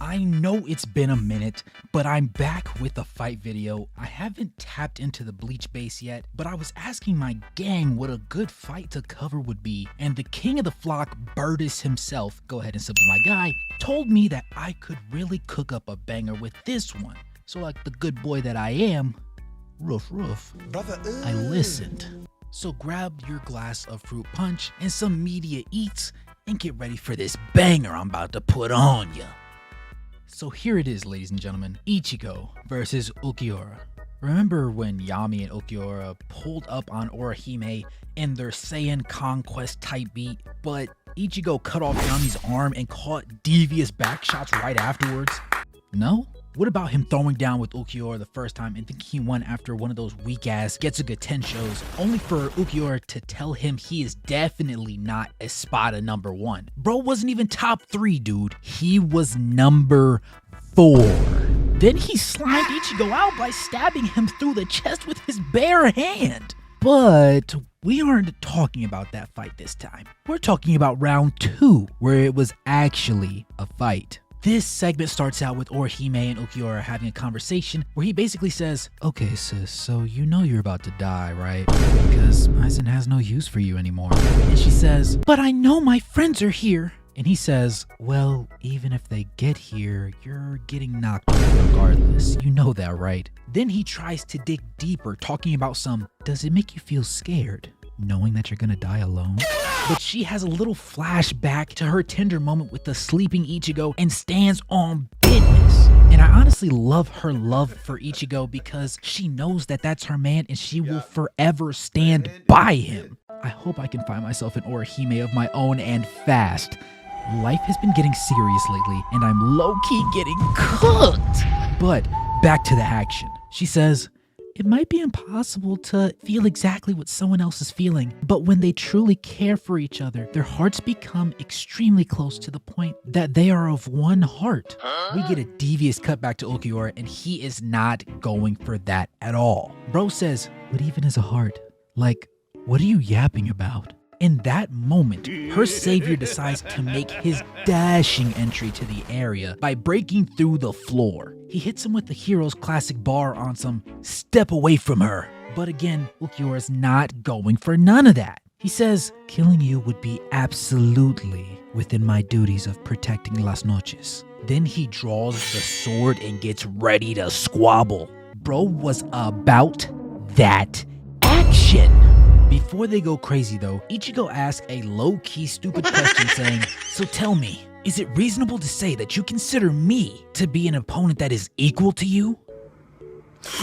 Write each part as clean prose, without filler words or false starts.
I know it's been a minute, but I'm back with a fight video. I haven't tapped into the Bleach base yet, but I was asking my gang what a good fight to cover would be, and the king of the flock, Birdus himself, go ahead and sub to my guy, told me that I could really cook up a banger with this one. So like the good boy that I am, roof, Brother, I listened. So grab your glass of fruit punch and some media eats and get ready for this banger I'm about to put on ya. So here it is, ladies and gentlemen, Ichigo versus Ulquiorra. Remember when Yammy and Ulquiorra pulled up on Orihime in their Saiyan conquest type beat, but Ichigo cut off Yammy's arm and caught devious back shots right afterwards? No? What about him throwing down with Ulquiorra the first time and thinking he won after one of those weak-ass Getsuga 10 shows, only for Ulquiorra to tell him he is definitely not Espada number 1. Bro wasn't even top 3, dude. He was number 4. Then he slimed Ichigo out by stabbing him through the chest with his bare hand. But we aren't talking about that fight this time. We're talking about round 2, where it was actually a fight. This segment starts out with Orihime and Ulquiorra having a conversation where he basically says, "Okay sis, so you know you're about to die, right? Because Aizen has no use for you anymore." And she says, "But I know my friends are here." And he says, "Well, even if they get here, you're getting knocked out regardless. You know that, right?" Then he tries to dig deeper, talking about does it make you feel scared, knowing that you're gonna die alone? But she has a little flashback to her tender moment with the sleeping Ichigo and stands on business. And I honestly love her love for Ichigo because she knows that that's her man and she will forever stand by him. I hope I can find myself an Orihime of my own and fast. Life has been getting serious lately and I'm low-key getting cooked. But back to the action. She says, "It might be impossible to feel exactly what someone else is feeling, but when they truly care for each other, their hearts become extremely close to the point that they are of one heart." We get a devious cut back to Ulquiorra, and he is not going for that at all. Bro says, "What even is a heart? Like, what are you yapping about?" In that moment, her savior decides to make his dashing entry to the area by breaking through the floor. He hits him with the hero's classic bar on "step away from her." But again, Ulquiorra's not going for none of that. He says, "Killing you would be absolutely within my duties of protecting Las Noches." Then he draws the sword and gets ready to squabble. Bro was about that action. Before they go crazy though, Ichigo asks a low-key stupid question saying, "So tell me, is it reasonable to say that you consider me to be an opponent that is equal to you?"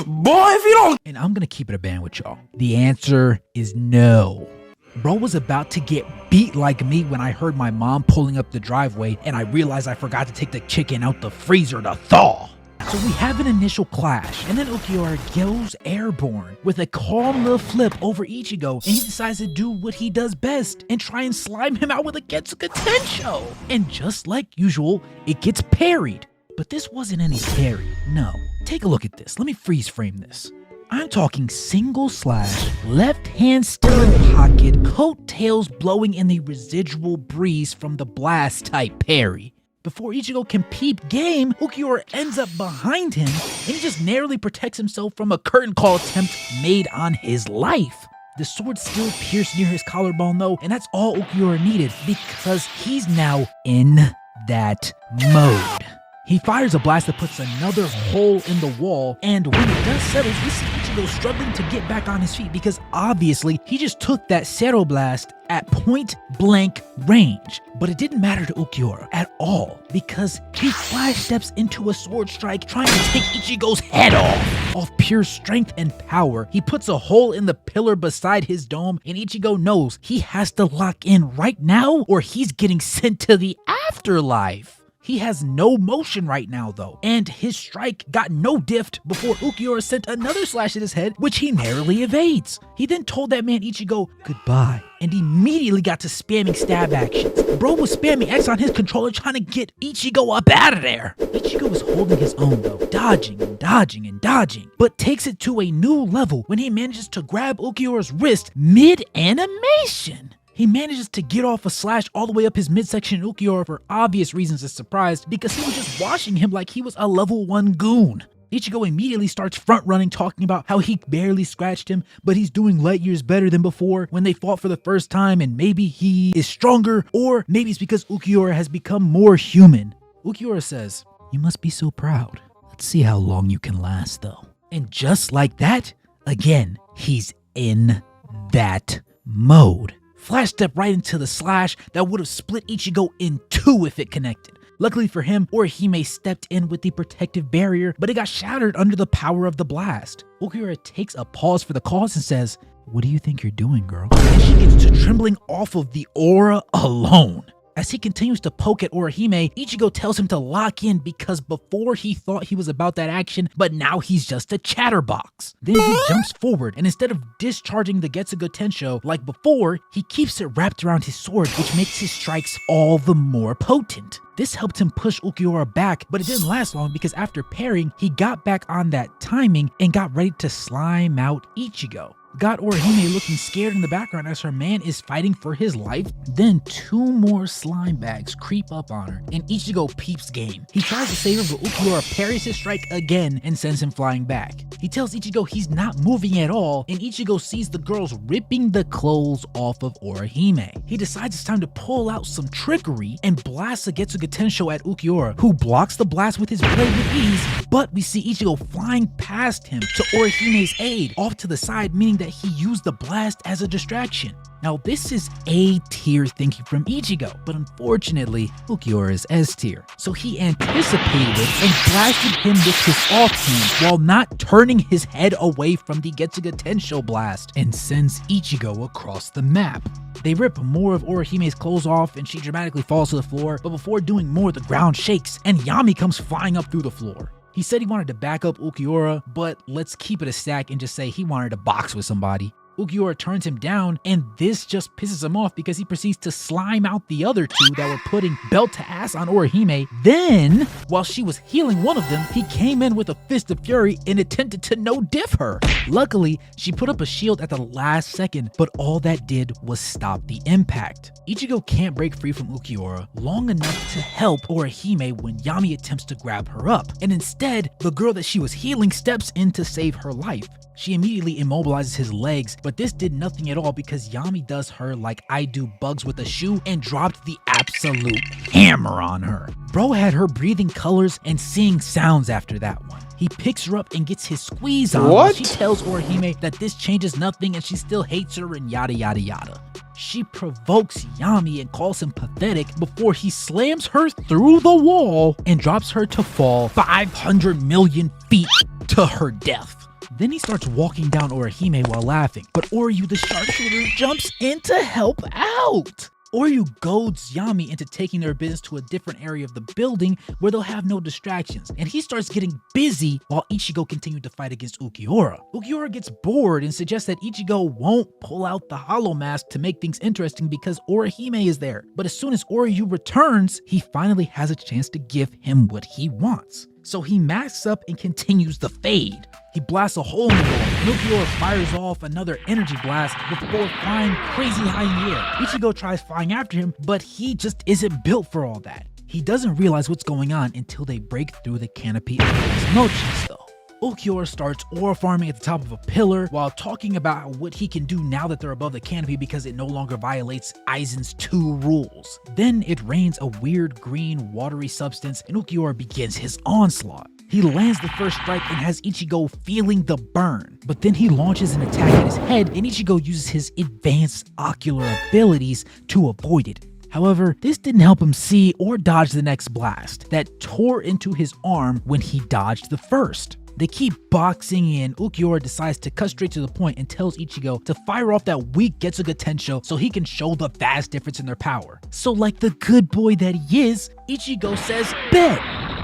Boy, if you don't... And I'm gonna keep it a band with y'all. The answer is no. Bro was about to get beat like me when I heard my mom pulling up the driveway and I realized I forgot to take the chicken out the freezer to thaw. So we have an initial clash, and then Ulquiorra goes airborne with a calm little flip over Ichigo, and he decides to do what he does best and try and slime him out with a Getsuga Tensho. And just like usual, it gets parried. But this wasn't any parry, no. Take a look at this, let me freeze frame this. I'm talking single slash, left hand still in pocket, coattails blowing in the residual breeze from the blast type parry. Before Ichigo can peep game, Ulquiorra ends up behind him, and he just narrowly protects himself from a curtain call attempt made on his life. The sword still pierced near his collarbone though, and that's all Ulquiorra needed because he's now in that mode. He fires a blast that puts another hole in the wall, and when the dust settles, we see Ichigo struggling to get back on his feet because obviously he just took that Zero Blast at point blank range. But it didn't matter to Ulquiorra at all because he flash steps into a sword strike trying to take Ichigo's head off. Off pure strength and power, he puts a hole in the pillar beside his dome, and Ichigo knows he has to lock in right now or he's getting sent to the afterlife. He has no motion right now though, and his strike got no diffed before Ulquiorra sent another slash at his head, which he narrowly evades. He then told that man Ichigo goodbye, and immediately got to spamming stab actions. Bro was spamming X on his controller trying to get Ichigo up out of there. Ichigo was holding his own though, dodging and dodging and dodging, but takes it to a new level when he manages to grab Ulquiorra's wrist mid-animation. He manages to get off a slash all the way up his midsection, and Ulquiorra, for obvious reasons, is surprised because he was just watching him like he was a level 1 goon. Ichigo immediately starts front running, talking about how he barely scratched him, but he's doing light years better than before when they fought for the first time, and maybe he is stronger, or maybe it's because Ulquiorra has become more human. Ulquiorra says, "You must be so proud. Let's see how long you can last though." And just like that, again, he's in that mode. Flash step right into the slash that would have split Ichigo in two if it connected. Luckily for him, Orihime stepped in with the protective barrier, but it got shattered under the power of the blast. Ulquiorra takes a pause for the cause and says, "What do you think you're doing, girl?" And she gets to trembling off of the aura alone. As he continues to poke at Orihime, Ichigo tells him to lock in because before he thought he was about that action, but now he's just a chatterbox. Then he jumps forward, and instead of discharging the Getsuga Tensho like before, he keeps it wrapped around his sword, which makes his strikes all the more potent. This helped him push Ulquiorra back, but it didn't last long because after parrying, he got back on that timing and got ready to slime out Ichigo. Got Orihime looking scared in the background as her man is fighting for his life. Then two more slime bags creep up on her, and Ichigo peeps game. He tries to save her, but Ulquiorra parries his strike again and sends him flying back. He tells Ichigo he's not moving at all, and Ichigo sees the girls ripping the clothes off of Orihime. He decides it's time to pull out some trickery and blasts a Getsuga Tensho at Ulquiorra, who blocks the blast with his blade with ease, but we see Ichigo flying past him to Orihime's aid, off to the side, meaning that he used the blast as a distraction. Now this is A-tier thinking from Ichigo, but unfortunately, Ulquiorra is S-tier. So he anticipated it and blasted him with his offhand while not turning his head away from the Getsuga Tensho blast, and sends Ichigo across the map. They rip more of Orihime's clothes off and she dramatically falls to the floor, but before doing more, the ground shakes and Yammy comes flying up through the floor. He said he wanted to back up Ulquiorra, but let's keep it a stack and just say he wanted to box with somebody. Ulquiorra turns him down, and this just pisses him off because he proceeds to slime out the other two that were putting belt to ass on Orihime. Then, while she was healing one of them, he came in with a fist of fury and attempted to no-diff her. Luckily, she put up a shield at the last second, but all that did was stop the impact. Ichigo can't break free from Ulquiorra long enough to help Orihime when Yammy attempts to grab her up, and instead, the girl that she was healing steps in to save her life. She immediately immobilizes his legs, but this did nothing at all because Yammy does her like I do bugs with a shoe and dropped the absolute hammer on her. Bro had her breathing colors and seeing sounds after that one. He picks her up and gets his squeeze on while she tells Orihime that this changes nothing and she still hates her and yada yada yada. She provokes Yammy and calls him pathetic before he slams her through the wall and drops her to fall 500 million feet to her death. Then he starts walking down Orihime while laughing, but Oryu the sharpshooter jumps in to help out. Oryu goads Yammy into taking their business to a different area of the building where they'll have no distractions, and he starts getting busy while Ichigo continued to fight against Ulquiorra. Ulquiorra gets bored and suggests that Ichigo won't pull out the hollow mask to make things interesting because Orihime is there. But as soon as Oryu returns, he finally has a chance to give him what he wants. So he masks up and continues the fade. He blasts a hole in the wall, and Ulquiorra fires off another energy blast before flying crazy high in the air. Ichigo tries flying after him, but he just isn't built for all that. He doesn't realize what's going on until they break through the canopy of his noches though. Ulquiorra starts aura farming at the top of a pillar while talking about what he can do now that they're above the canopy because it no longer violates Aizen's 2 rules. Then it rains a weird green watery substance and Ulquiorra begins his onslaught. He lands the first strike and has Ichigo feeling the burn, but then he launches an attack at his head and Ichigo uses his advanced ocular abilities to avoid it. However, this didn't help him see or dodge the next blast that tore into his arm when he dodged the first. They keep boxing and Ulquiorra decides to cut straight to the point and tells Ichigo to fire off that weak Getsuga Tensho so he can show the vast difference in their power. So like the good boy that he is, Ichigo says bet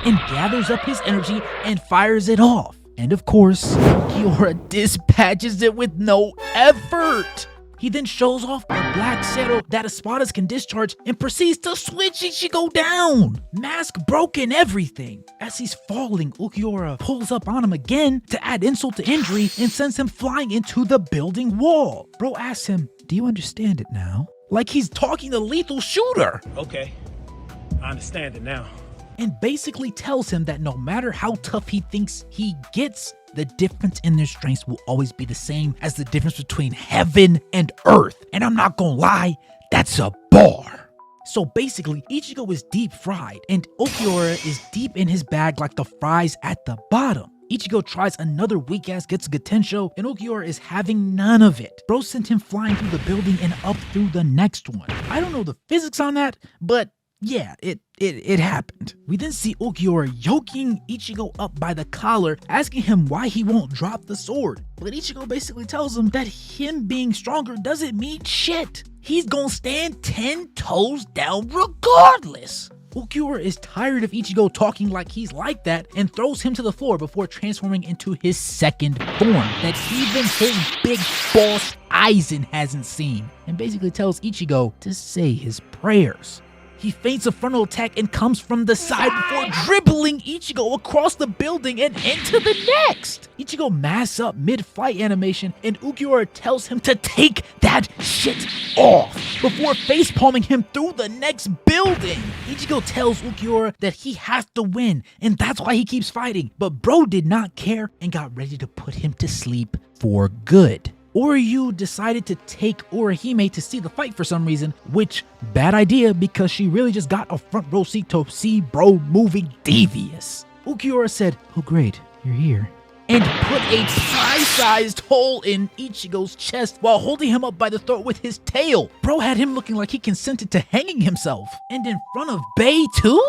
and gathers up his energy and fires it off. And of course, Ulquiorra dispatches it with no effort. He then shows off a black Zero that Espadas can discharge and proceeds to switch Ichigo down. Mask broken everything. As he's falling, Ulquiorra pulls up on him again to add insult to injury and sends him flying into the building wall. Bro asks him, "Do you understand it now?" like he's talking to Lethal Shooter. Okay, I understand it now. And basically tells him that no matter how tough he thinks he gets, the difference in their strengths will always be the same as the difference between heaven and earth. And I'm not gonna lie, that's a bar. So basically, Ichigo is deep fried, and Ulquiorra is deep in his bag like the fries at the bottom. Ichigo tries another weak-ass Getsuga Tensho, and Ulquiorra is having none of it. Bro sent him flying through the building and up through the next one. I don't know the physics on that, but yeah, it happened. We then see Ulquiorra yoking Ichigo up by the collar, asking him why he won't drop the sword. But Ichigo basically tells him that him being stronger doesn't mean shit. He's gonna stand 10 toes down regardless. Ulquiorra is tired of Ichigo talking like he's like that and throws him to the floor before transforming into his second form that even his big boss Aizen hasn't seen, and basically tells Ichigo to say his prayers. He feints a frontal attack and comes from the side before dribbling Ichigo across the building and into the next. Ichigo masks up mid-fight animation and Ulquiorra tells him to take that shit off before facepalming him through the next building. Ichigo tells Ulquiorra that he has to win and that's why he keeps fighting, but bro did not care and got ready to put him to sleep for good. Orihime decided to take Orihime to see the fight for some reason, which, bad idea because she really just got a front row seat to see bro moving devious. Ulquiorra said, "Oh great, you're here," and put a pie-sized hole in Ichigo's chest while holding him up by the throat with his tail. Bro had him looking like he consented to hanging himself, and in front of Bay too?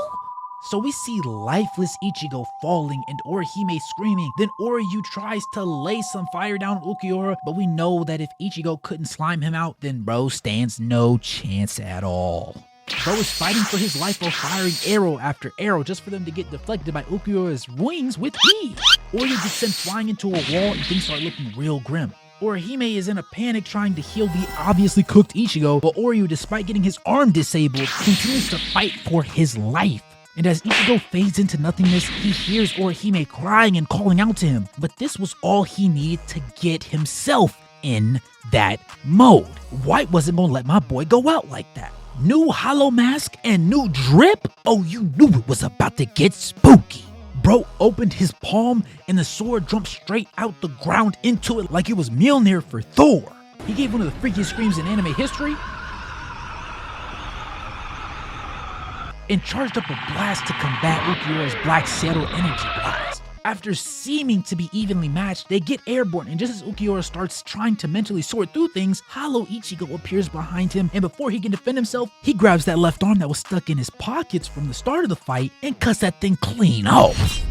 So we see lifeless Ichigo falling and Orihime screaming. Then Orihime tries to lay some fire down on Ulquiorra, but we know that if Ichigo couldn't slime him out, then bro stands no chance at all. Bro is fighting for his life while firing arrow after arrow just for them to get deflected by Ulquiorra's wings with ease. Orihime gets sent flying into a wall and things start looking real grim. Orihime is in a panic trying to heal the obviously cooked Ichigo, but Orihime, despite getting his arm disabled, continues to fight for his life. And as Ichigo fades into nothingness, he hears Orihime crying and calling out to him. But this was all he needed to get himself in that mode. White wasn't gonna let my boy go out like that. New hollow mask and new drip? Oh, you knew it was about to get spooky. Bro opened his palm and the sword jumped straight out the ground into it like it was Mjolnir for Thor. He gave one of the freakiest screams in anime history and charged up a blast to combat Ulquiorra's Black Saddle Energy Blast. After seeming to be evenly matched, they get airborne, and just as Ulquiorra starts trying to mentally sort through things, Hollow Ichigo appears behind him, and before he can defend himself, he grabs that left arm that was stuck in his pockets from the start of the fight and cuts that thing clean off.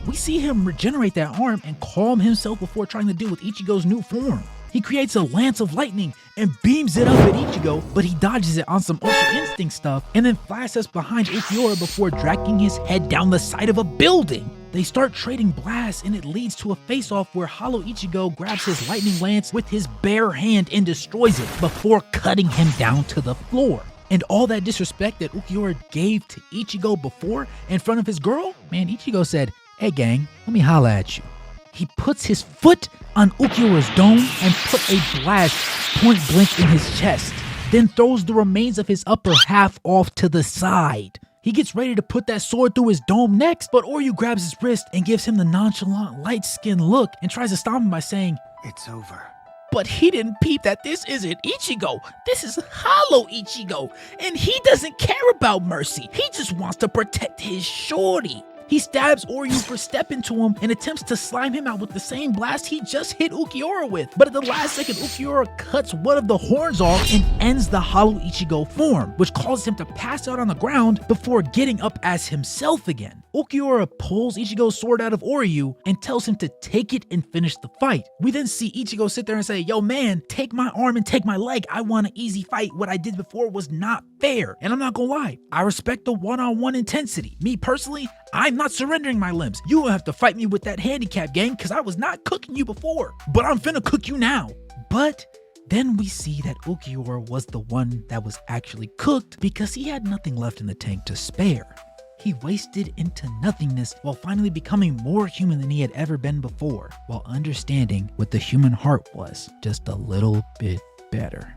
We see him regenerate that arm and calm himself before trying to deal with Ichigo's new form. He creates a lance of lightning and beams it up at Ichigo, but he dodges it on some Ultra Instinct stuff and then flashes behind Ulquiorra before dragging his head down the side of a building. They start trading blasts and it leads to a face-off where Hollow Ichigo grabs his lightning lance with his bare hand and destroys it before cutting him down to the floor. And all that disrespect that Ulquiorra gave to Ichigo before in front of his girl, man, Ichigo said, "Hey gang, let me holla at you." He puts his foot on Ulquiorra's dome and put a blast point blank in his chest, then throws the remains of his upper half off to the side. He gets ready to put that sword through his dome next, but Orihime grabs his wrist and gives him the nonchalant, light-skinned look and tries to stop him by saying, "It's over." But he didn't peep that this isn't Ichigo. This is Hollow Ichigo, and he doesn't care about mercy. He just wants to protect his shorty. He stabs Orihime for stepping to him and attempts to slime him out with the same blast he just hit Ulquiorra with. But at the last second, Ulquiorra cuts one of the horns off and ends the Hollow Ichigo form, which causes him to pass out on the ground before getting up as himself again. Ulquiorra pulls Ichigo's sword out of Orihime and tells him to take it and finish the fight. We then see Ichigo sit there and say, "Yo man, take my arm and take my leg. I want an easy fight. What I did before was not fair." And I'm not gonna lie, I respect the one-on-one intensity. Me personally, I'm not surrendering my limbs. You will have to fight me with that handicap, gang, because I was not cooking you before, but I'm finna cook you now. But then we see that Ulquiorra was the one that was actually cooked because he had nothing left in the tank to spare. He wasted into nothingness while finally becoming more human than he had ever been before, while understanding what the human heart was just a little bit better.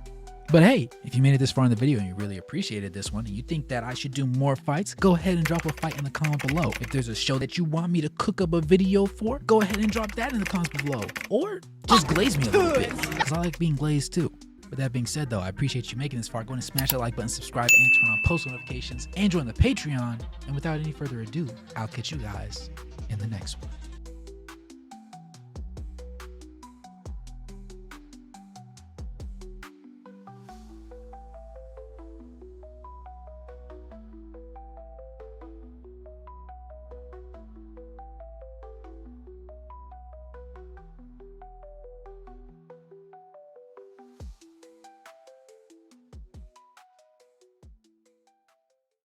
But hey, if you made it this far in the video and you really appreciated this one and you think that I should do more fights, go ahead and drop a fight in the comment below. If there's a show that you want me to cook up a video for, go ahead and drop that in the comments below. Or just glaze me a little bit, because I like being glazed too. With that being said though, I appreciate you making this far. Go and smash that like button, subscribe, and turn on post notifications, and join the Patreon. And without any further ado, I'll catch you guys in the next one.